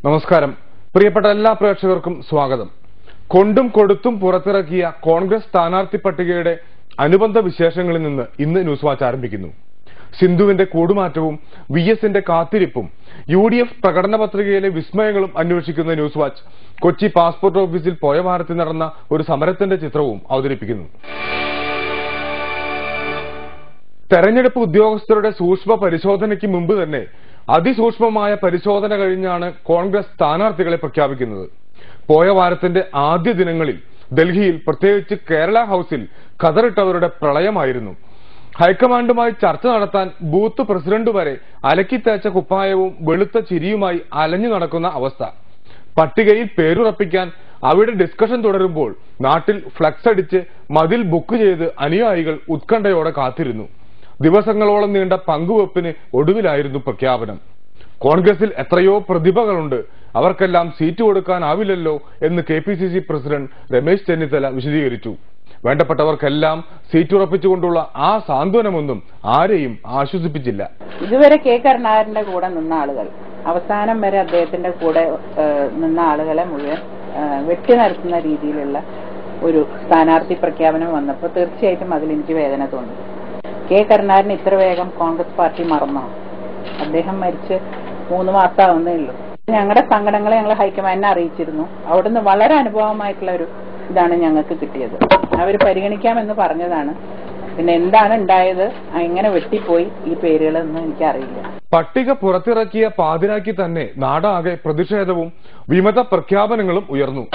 നമസ്കാരം. പ്രിയപ്പെട്ട എല്ലാ പ്രേക്ഷകർക്കും സ്വാഗതം. കൊണ്ടും കൊടുത്തും പുറത്തിറക്കിയ കോൺഗ്രസ് സ്ഥാനാർത്ഥി പട്ടികയുടെ അനുബന്ധ വിശേഷങ്ങളിൽ നിന്ന് ഇന്ന് ന്യൂസ് വാച്ച് ആരംഭിക്കുന്നു. സിന്ധുവിന്റെ കൂടുമാറ്റവും VSന്റെ കാത്തിരിപ്പും UDF പ്രകടന പത്രികയിലെ വിസ്മയങ്ങളും അന്വേഷിക്കുന്ന ന്യൂസ് വാച്ച് കൊച്ചി പാസ്പോർട്ട് ഓഫീസിൽ പോയ വാരത്തിൽ നടന്ന ഒരു സമരത്തിന്റെ ചിത്രവും അവതരിപ്പിക്കുന്നു. തെരഞ്ഞെടുപ്പ് ഉദ്യോഗസ്ഥരുടെ സൂക്ഷ്മ പരിശോധനയ്ക്ക് മുമ്പ് തന്നെ അതിസൂക്ഷ്മമായ പരിശോധന കഴിഞ്ഞാണ് കോൺഗ്രസ് സ്ഥാനാർത്ഥികളെ പ്രഖ്യാപിക്കുന്നത്. പോയ വാരത്തിന്റെ ആദ്യ ദിനങ്ങളിൽ ഡൽഹിയിൽ, പ്രത്യേകിച്ച് കേരള ഹൌസിൽ കതറിട്ടവരുടെ പ്രളയമായിരുന്നു. ഹൈക്കമാൻഡുമായി ചർച്ച നടത്താൻ ബൂത്ത് പ്രസിഡന്റ് വരെ അലക്കിത്തേച്ച കുപ്പായവും വെളുത്ത ചിരിയുമായി അലഞ്ഞു നടക്കുന്ന അവസ്ഥ. പട്ടികയിൽ പേരുറപ്പിക്കാൻ അവിടെ ഡിസ്കഷൻ തുടരുമ്പോൾ നാട്ടിൽ ഫ്ലക്സ് അടിച്ച് മതിൽ ബുക്ക് ചെയ്ത് അനുയായികൾ ഉത്കണ്ഠയോടെ കാത്തിരുന്നു. ദിവസങ്ങളോളം നീണ്ട പങ്കുവെപ്പിന് ഒടുവിലായിരുന്നു പ്രഖ്യാപനം. കോൺഗ്രസിൽ എത്രയോ പ്രതിഭകളുണ്ട്, അവർക്കെല്ലാം സീറ്റ് കൊടുക്കാനാവില്ലല്ലോ എന്ന് KPCC പ്രസിഡന്റ് രമേശ് ചെന്നിത്തല വിശദീകരിച്ചു. വേണ്ടപ്പെട്ടവർക്കെല്ലാം സീറ്റ് ഉറപ്പിച്ചുകൊണ്ടുള്ള ആ സാന്ത്വനമൊന്നും ആരെയും ആശ്വസിപ്പിച്ചില്ല. ഇതുവരെ കെ കരുണാകരന്റെ കൂടെ നിന്ന ആളുകൾ, അവസാനം വരെ അദ്ദേഹത്തിന്റെ കൂടെ നിന്ന ആളുകളെ മുഴുവൻ വെട്ടി നിർത്തുന്ന രീതിയിലുള്ള ഒരു സ്ഥാനാർത്ഥി പ്രഖ്യാപനം വന്നപ്പോൾ തീർച്ചയായിട്ടും അതിൽ എനിക്ക് വേദന തോന്നി. കെ കരുണാകരൻ ഇത്ര വേഗം കോൺഗ്രസ് പാർട്ടി മറന്നോ? അദ്ദേഹം മരിച്ച് 3 മാസമാവുന്നേ ഉള്ളൂ. ഞങ്ങളുടെ സങ്കടങ്ങളെ ഞങ്ങൾ ഹൈക്കമാൻഡിനെ അറിയിച്ചിരുന്നു. അവിടുന്ന് വളരെ അനുഭവമായിട്ടുള്ള ഒരു ഇതാണ് ഞങ്ങൾക്ക് കിട്ടിയത്. അവർ പരിഗണിക്കാമെന്ന് പറഞ്ഞതാണ്. പിന്നെ എന്താണ് ഉണ്ടായത്, എങ്ങനെ വെട്ടിപ്പോയി ഈ പേരുകളൊന്നും എനിക്കറിയില്ല. പട്ടിക പുറത്തിറക്കിയ പാതിരാക്കി തന്നെ നാടാകെ പ്രതിഷേധവും വിമത പ്രഖ്യാപനങ്ങളും ഉയർന്നു.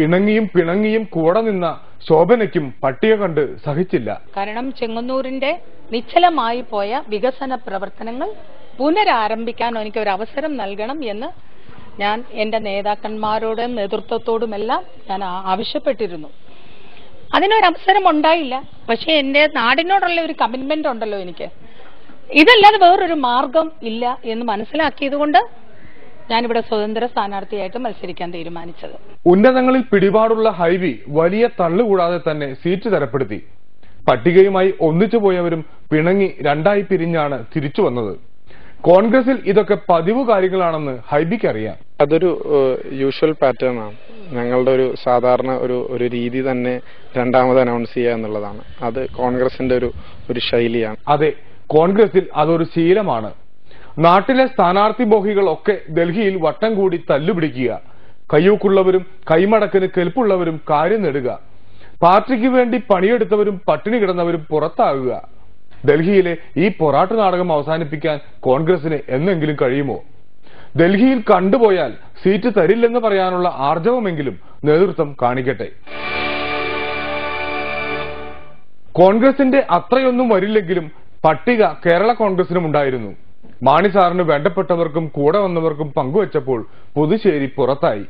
ഇണങ്ങിയും പിണങ്ങിയും കൂടെ നിന്ന ശോഭനയ്ക്കും പട്ടിക കണ്ട് സഹിച്ചില്ല. കാരണം ചെങ്ങന്നൂരിന്റെ നിശ്ചലമായി പോയ വികസന പ്രവർത്തനങ്ങൾ പുനരാരംഭിക്കാൻ എനിക്ക് ഒരു അവസരം നൽകണം എന്ന് ഞാൻ എന്റെ നേതാക്കന്മാരോടും നേതൃത്വത്തോടുമെല്ലാം ഞാൻ ആവശ്യപ്പെട്ടിരുന്നു. അതിനൊരവസരം ഉണ്ടായില്ല. പക്ഷെ എന്റെ നാടിനോടുള്ള ഒരു കമ്മിറ്റ്മെന്റ് ഉണ്ടല്ലോ എനിക്ക്. ഇതല്ലാതെ വേറൊരു മാർഗം ഇല്ല എന്ന് മനസ്സിലാക്കിയത് കൊണ്ട് ഞാനിവിടെ സ്വതന്ത്ര സ്ഥാനാർത്ഥിയായിട്ട് മത്സരിക്കാൻ തീരുമാനിച്ചത്. ഉന്നതങ്ങളിൽ പിടിപാടുള്ള ഹൈവി വലിയ തള്ളുകൂടാതെ തന്നെ സീറ്റ് തരപ്പെടുത്തി. പട്ടികയുമായി ഒന്നിച്ചു പോയവരും പിണങ്ങി രണ്ടായി പിരിഞ്ഞാണ് തിരിച്ചു വന്നത്. കോൺഗ്രസിൽ ഇതൊക്കെ പതിവ് കാര്യങ്ങളാണെന്ന് ഹൈബിക്ക് അറിയാം. അതൊരു യൂഷ്വൽ പാറ്റേൺ ആണ്. ഞങ്ങളുടെ ഒരു സാധാരണ ഒരു രീതി തന്നെ രണ്ടാമത് അനൗൺസ് ചെയ്യുക എന്നുള്ളതാണ്. അത് കോൺഗ്രസിന്റെ ഒരു ശൈലിയാണ്. അതെ, കോൺഗ്രസിൽ അതൊരു ശീലമാണ്. നാട്ടിലെ സ്ഥാനാർത്ഥി മോഹികൾ ഒക്കെ ഡൽഹിയിൽ വട്ടം കൂടി തല്ലുപിടിക്കുക, കയ്യൂക്കുള്ളവരും കൈമടക്കിന് കെൽപ്പുള്ളവരും കാര്യം നേടുക, പാർട്ടിക്ക് വേണ്ടി പണിയെടുത്തവരും പട്ടിണി കിടന്നവരും പുറത്താകുക. ഡൽഹിയിലെ ഈ പൊറാട്ട് നാടകം അവസാനിപ്പിക്കാൻ കോൺഗ്രസിന് എന്നെങ്കിലും കഴിയുമോ? ഡൽഹിയിൽ കണ്ടുപോയാൽ സീറ്റ് തരില്ലെന്ന് പറയാനുള്ള ആർജവമെങ്കിലും നേതൃത്വം കാണിക്കട്ടെ. കോൺഗ്രസിന്റെ അത്രയൊന്നും വരില്ലെങ്കിലും പട്ടിക കേരള കോൺഗ്രസിനും ഉണ്ടായിരുന്നു. മാണി സാറിന് വേണ്ടപ്പെട്ടവർക്കും കൂടെ വന്നവർക്കും പങ്കുവച്ചപ്പോൾ പുതുശ്ശേരി പുറത്തായി.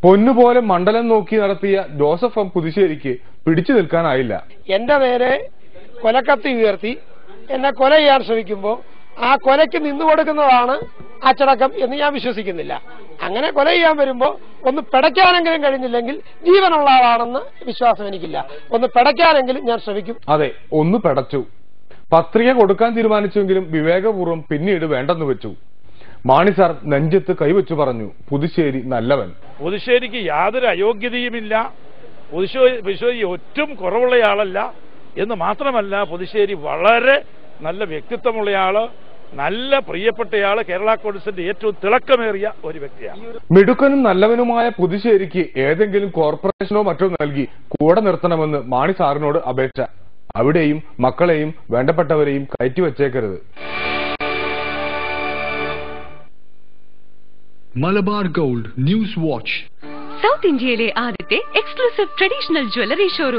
പൊന്നുപോലെ മണ്ഡലം നോക്കി നടത്തിയ ജോസഫ് പുതുശ്ശേരിക്ക് പിടിച്ചു നിൽക്കാനായില്ല. എന്റെ നേരെ കൊലക്കത്തി ഉയർത്തി എന്നെ കൊല ചെയ്യാൻ ശ്രമിക്കുമ്പോൾ ആ കൊലയ്ക്ക് നിന്നുകൊടുക്കുന്നതാണ് അച്ചടക്കം എന്ന് ഞാൻ വിശ്വസിക്കുന്നില്ല. അങ്ങനെ കൊല ചെയ്യാൻ വരുമ്പോൾ ഒന്ന് പിടയ്ക്കാനെങ്കിലും കഴിഞ്ഞില്ലെങ്കിൽ ജീവനുള്ള ആളാണെന്ന് വിശ്വാസം എനിക്കില്ല. ഒന്ന് പിടയ്ക്കാനെങ്കിലും ഞാൻ ശ്രമിക്കും. അതെ, ഒന്ന് പിടച്ചു. പത്രിക കൊടുക്കാൻ തീരുമാനിച്ചെങ്കിലും വിവേകപൂർവ്വം പിന്നീട് വേണ്ടെന്ന് വെച്ചു. മാണി സാർ നെഞ്ചത്ത് കൈവച്ചു പറഞ്ഞു, പുതുശ്ശേരി നല്ലവൻ. പുതുശ്ശേരിക്ക് യാതൊരു അയോഗ്യതയുമില്ല. പുതുശ്ശേരി ഒറ്റും കുറവുള്ളയാളല്ല എന്ന് മാത്രമല്ല, പുതുശ്ശേരി വളരെ നല്ല വ്യക്തിത്വമുള്ളയാള്, നല്ല പ്രിയപ്പെട്ടയാള്, കേരള കോൺഗ്രസിന്റെ ഏറ്റവും തിളക്കമേറിയ ഒരു വ്യക്തിയാണ്. മിടുക്കനും നല്ലവനുമായ പുതുശ്ശേരിക്ക് ഏതെങ്കിലും കോർപ്പറേഷനോ മറ്റോ നൽകി കൂടെ നിർത്തണമെന്ന് മാണി സാറിനോട് അപേക്ഷ. അവിടെയും മക്കളെയും വേണ്ടപ്പെട്ടവരെയും കയറ്റിവച്ചേക്കരുത്. Malabar gold news watch, south ഇന്ത്യയിലെ ആദ്യത്തെ എക്സ്ക്ലൂസീവ് ട്രഡീഷണൽ ജ്വല്ലറി ഷോറൂം